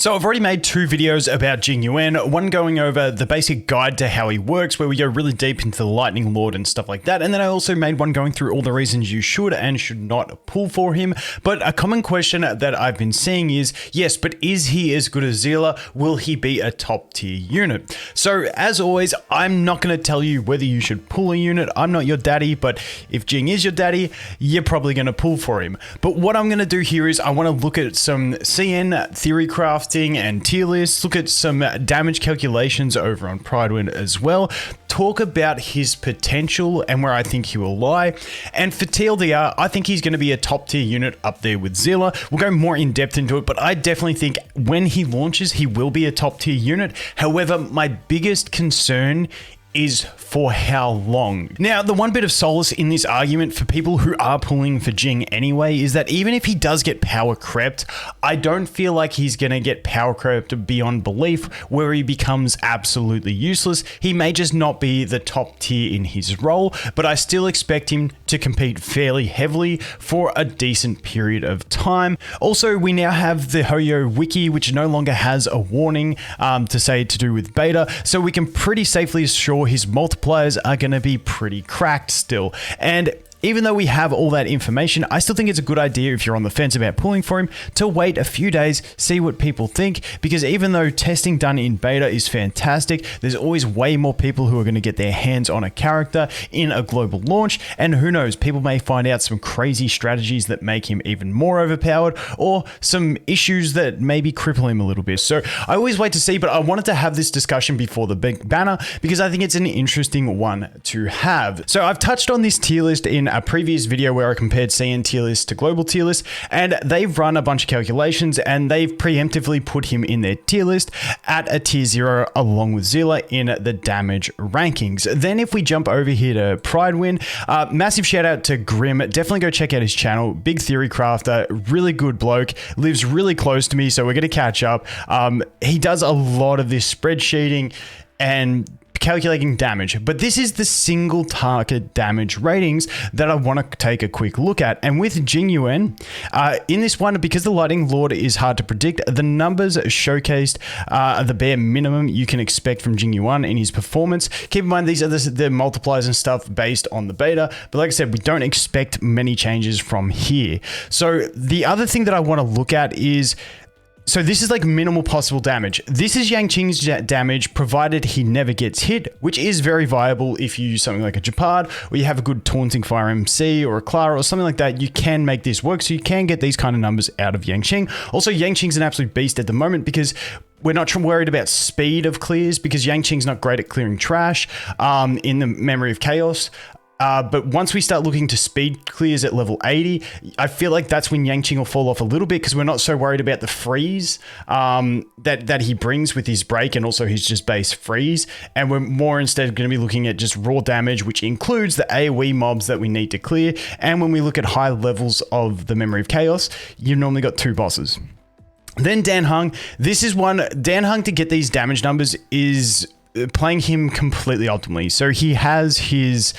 So I've already made 2 videos about Jing Yuan, one going over the basic guide to how he works, where we go really deep into the Lightning Lord and stuff like that. And then I also made one going through all the reasons you should and should not pull for him. But a common question that I've been seeing is, yes, but is he as good as Zila? Will he be a top tier unit? So as always, I'm not going to tell you whether you should pull a unit. I'm not your daddy, but if Jing is your daddy, you're probably going to pull for him. But what I'm going to do here is I want to look at some CN theory crafting and tier lists, look at some damage calculations over on Pridewind as well, talk about his potential and where I think he will lie. And for TLDR, I think he's going to be a top tier unit up there with Zila. We'll go more in depth into it, but I definitely think when he launches, he will be a top tier unit. However, my biggest concern is for how long. Now, the one bit of solace in this argument for people who are pulling for Jing anyway is that even if he does get power crept, I don't feel like he's going to get power crept beyond belief where he becomes absolutely useless. He may just not be the top tier in his role, but I still expect him to compete fairly heavily for a decent period of time. Also, we now have the Hoyo wiki, which no longer has a warning to say to do with beta, so we can pretty safely assure his multipliers are going to be pretty cracked still. And even though we have all that information, I still think it's a good idea if you're on the fence about pulling for him to wait a few days, see what people think, because even though testing done in beta is fantastic, there's always way more people who are going to get their hands on a character in a global launch, and who knows, people may find out some crazy strategies that make him even more overpowered, or some issues that maybe cripple him a little bit. So I always wait to see, but I wanted to have this discussion before the big banner because I think it's an interesting one to have. So I've touched on this tier list in a previous video where I compared CN tier list to global tier list, and they've run a bunch of calculations and they've preemptively put him in their tier list at a tier 0 along with Zila in the damage rankings. Then if we jump over here to Pridewind, massive shout out to Grim. Definitely go check out his channel. Big theory crafter, really good bloke, lives really close to me, so we're going to catch up. He does a lot of this spreadsheeting and calculating damage, but this is the single target damage ratings that I want to take a quick look at. And with Jing Yuan, in this one, because the Lightning Lord is hard to predict, the numbers showcased are the bare minimum you can expect from Jing Yuan in his performance. Keep in mind, these are the multipliers and stuff based on the beta, but like I said, we don't expect many changes from here. So the other thing that I want to look at is, so this is like minimal possible damage. This is Yang Qing's damage, provided he never gets hit, which is very viable if you use something like a Japard, or you have a good Taunting Fire MC or a Clara or something like that. You can make this work, so you can get these kind of numbers out of Yang Qing. Also, Yang Qing's an absolute beast at the moment because we're not worried about speed of clears, because Yang Qing's not great at clearing trash in the Memory of Chaos. But once we start looking to speed clears at level 80, I feel like that's when Yang Qing will fall off a little bit, because we're not so worried about the freeze that he brings with his break and also his just base freeze. And we're more instead going to be looking at just raw damage, which includes the AoE mobs that we need to clear. And when we look at high levels of the Memory of Chaos, you've normally got 2 bosses. Then Dan Heng. This is one, Dan Heng, to get these damage numbers is playing him completely optimally. So he has his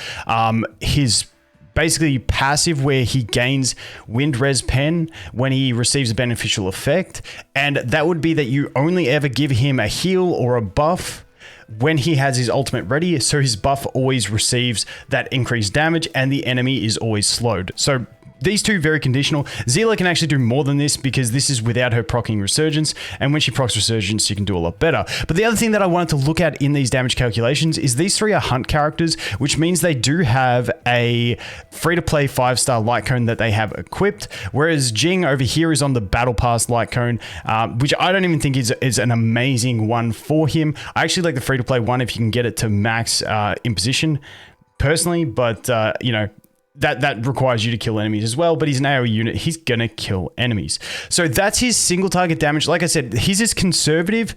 basically passive where he gains Wind Res Pen when he receives a beneficial effect, and that would be that you only ever give him a heal or a buff when he has his ultimate ready, so his buff always receives that increased damage and the enemy is always slowed. So these two very conditional. Zila can actually do more than this because this is without her proccing Resurgence, and when she procs Resurgence, she can do a lot better. But the other thing that I wanted to look at in these damage calculations is these 3 are hunt characters, which means they do have a free-to-play 5-star light cone that they have equipped, whereas Jing over here is on the Battle Pass light cone, which I don't even think is an amazing one for him. I actually like the free-to-play one if you can get it to max imposition personally, but you know, that requires you to kill enemies as well, but he's an AoE unit. He's gonna kill enemies. So that's his single target damage. Like I said, his is conservative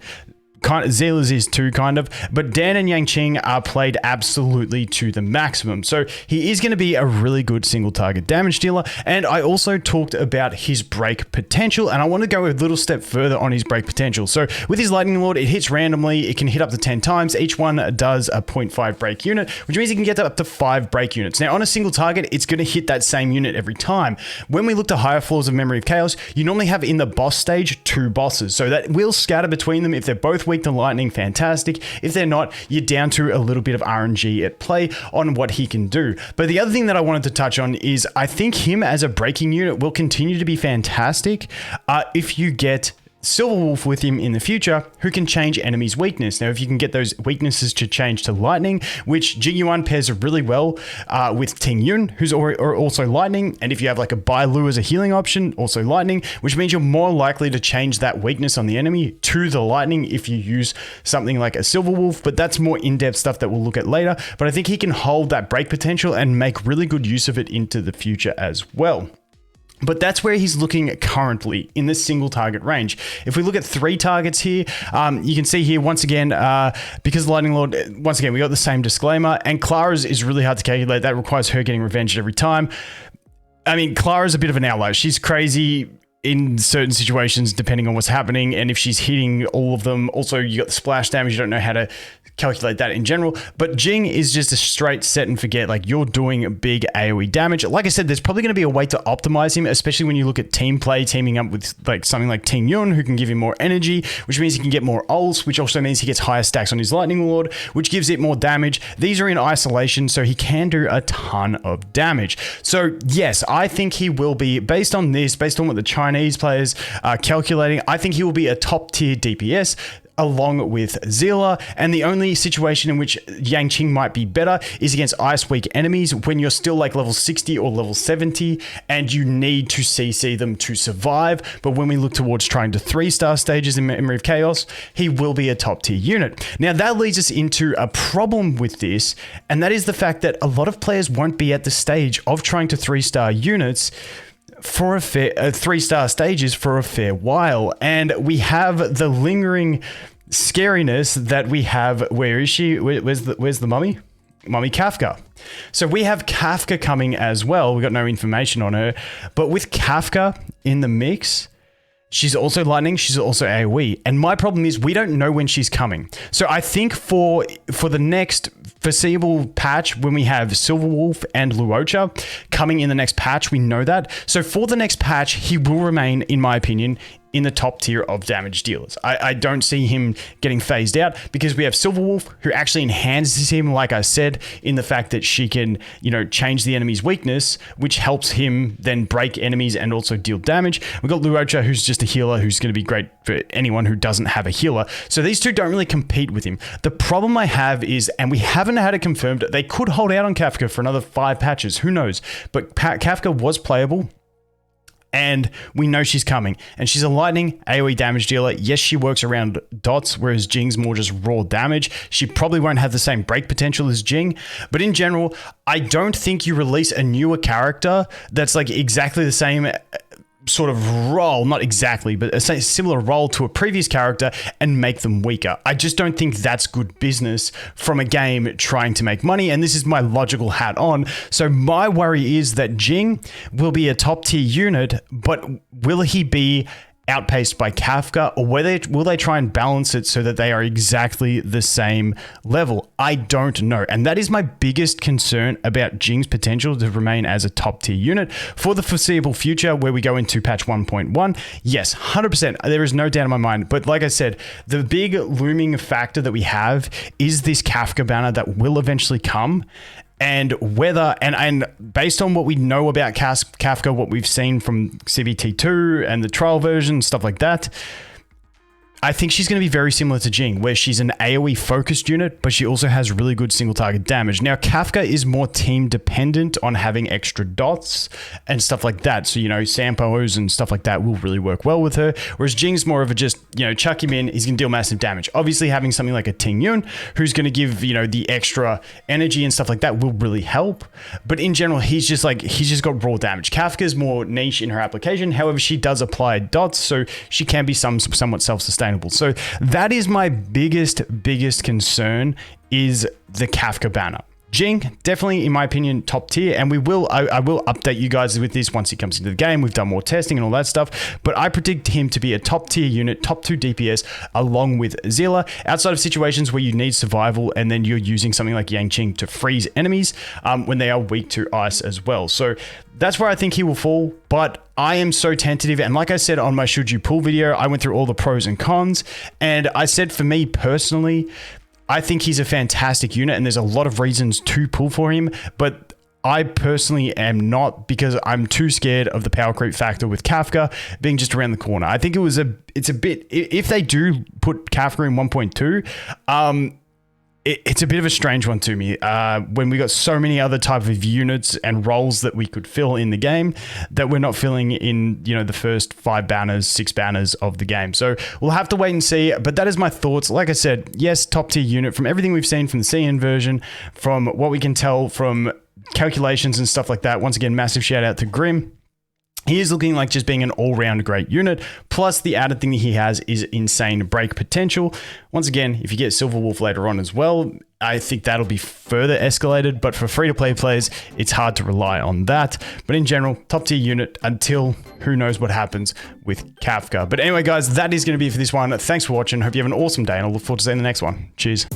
Zila's is too, kind of, but Dan and Yang Qing are played absolutely to the maximum. So he is going to be a really good single target damage dealer. And I also talked about his break potential, and I want to go a little step further on his break potential. So with his Lightning Lord, it hits randomly. It can hit up to 10 times. Each one does a 0.5 break unit, which means he can get up to 5 break units. Now on a single target, it's going to hit that same unit every time. When we look to higher floors of Memory of Chaos, you normally have in the boss stage 2 bosses. So that will scatter between them. If they're both weak to lightning, fantastic. If they're not, you're down to a little bit of RNG at play on what he can do. But the other thing that I wanted to touch on is I think him as a breaking unit will continue to be fantastic if you get Silverwolf with him in the future, who can change enemies' weakness. Now, if you can get those weaknesses to change to lightning, which Jing Yuan pairs really well with Ting Yun, who's also lightning, and if you have like a Bai Lu as a healing option, also lightning, which means you're more likely to change that weakness on the enemy to the lightning if you use something like a Silverwolf, but that's more in-depth stuff that we'll look at later. But I think he can hold that break potential and make really good use of it into the future as well. But that's where he's looking currently in this single target range. If we look at 3 targets here, you can see here once again, because Lightning Lord, once again, we got the same disclaimer, and Clara's is really hard to calculate. That requires her getting revenged every time. I mean, Clara's a bit of an outlier. She's crazy in certain situations, depending on what's happening, and if she's hitting all of them. Also, you got the splash damage. You don't know how to calculate that in general, but Jing is just a straight set and forget. Like, you're doing big AoE damage. Like I said, there's probably going to be a way to optimize him, especially when you look at team play, teaming up with like something like Ting Yun, who can give him more energy, which means he can get more ults, which also means he gets higher stacks on his Lightning Lord, which gives it more damage. These are in isolation, so he can do a ton of damage. So yes, I think he will be, based on this, based on what the Chinese players are calculating, I think he will be a top tier DPS along with Zila, and the only situation in which Yang Qing might be better is against ice weak enemies when you're still like level 60 or level 70 and you need to CC them to survive. But when we look towards trying to 3-star stages in Memory of Chaos, he will be a top tier unit. Now that leads us into a problem with this, and that is the fact that a lot of players won't be at the stage of trying to 3-star units for a fair 3-star stages for a fair while, and we have the lingering scariness that we have. Where is she? Where's the mummy Kafka? So we have Kafka coming as well. We got no information on her, but with Kafka in the mix, she's also lightning, she's also AoE, and my problem is we don't know when she's coming. So I think for the next foreseeable patch, when we have Silverwolf and Luocha coming in the next patch, we know that. So for the next patch, he will remain, in my opinion, in the top tier of damage dealers. I don't see him getting phased out because we have Silverwolf, who actually enhances him, like I said, in the fact that she can, you know, change the enemy's weakness, which helps him then break enemies and also deal damage. We've got Luocha, who's just a healer, who's going to be great for anyone who doesn't have a healer. So these two don't really compete with him. The problem I have is, and we haven't had it confirmed, they could hold out on Kafka for another 5 patches. Who knows? But Kafka was playable, and we know she's coming, and she's a lightning AoE damage dealer. Yes, she works around dots, whereas Jing's more just raw damage. She probably won't have the same break potential as Jing, but in general, I don't think you release a newer character that's like exactly the same sort of role, not exactly, but a similar role to a previous character and make them weaker. I just don't think that's good business from a game trying to make money, and this is my logical hat on. So my worry is that Jing will be a top tier unit, but will he be outpaced by Kafka, or will they try and balance it so that they are exactly the same level? I don't know, and that is my biggest concern about Jing's potential to remain as a top tier unit for the foreseeable future, where we go into patch 1.1. Yes, 100%, there is no doubt in my mind, but like I said, the big looming factor that we have is this Kafka banner that will eventually come. And whether, and based on what we know about Kafka, what we've seen from CBT2 and the trial version, stuff like that, I think she's going to be very similar to Jing, where she's an AoE focused unit, but she also has really good single target damage. Now, Kafka is more team dependent on having extra dots and stuff like that. So, you know, Sampos and stuff like that will really work well with her. Whereas Jing's more of a just, you know, chuck him in, he's going to deal massive damage. Obviously, having something like a Ting Yun, who's going to give, you know, the extra energy and stuff like that will really help. But in general, he's just got raw damage. Kafka's more niche in her application. However, she does apply dots, so she can be somewhat self-sustained. sustainable. So that is my biggest concern, is the Kafka banner. Jing, definitely, in my opinion, top tier, and I will update you guys with this once he comes into the game. We've done more testing and all that stuff, but I predict him to be a top tier unit, top 2 DPS, along with Zilla, outside of situations where you need survival, and then you're using something like Yang Qing to freeze enemies when they are weak to ice as well. So that's where I think he will fall, but I am so tentative, and like I said on my Should You Pull video, I went through all the pros and cons, and I said for me personally, I think he's a fantastic unit, and there's a lot of reasons to pull for him, but I personally am not, because I'm too scared of the power creep factor with Kafka being just around the corner. I think it's a bit, if they do put Kafka in 1.2, it's a bit of a strange one to me when we got so many other type of units and roles that we could fill in the game that we're not filling in, you know, the first 5 banners, 6 banners of the game. So we'll have to wait and see, but that is my thoughts. Like I said, yes, top tier unit from everything we've seen from the CN version, from what we can tell from calculations and stuff like that. Once again, massive shout out to Grim. He is looking like just being an all-round great unit, plus the added thing that he has is insane break potential. Once again, if you get Silver Wolf later on as well, I think that'll be further escalated, but for free-to-play players, it's hard to rely on that. But in general, top-tier unit until who knows what happens with Kafka. But anyway, guys, that is going to be it for this one. Thanks for watching. Hope you have an awesome day, and I look forward to seeing the next one. Cheers.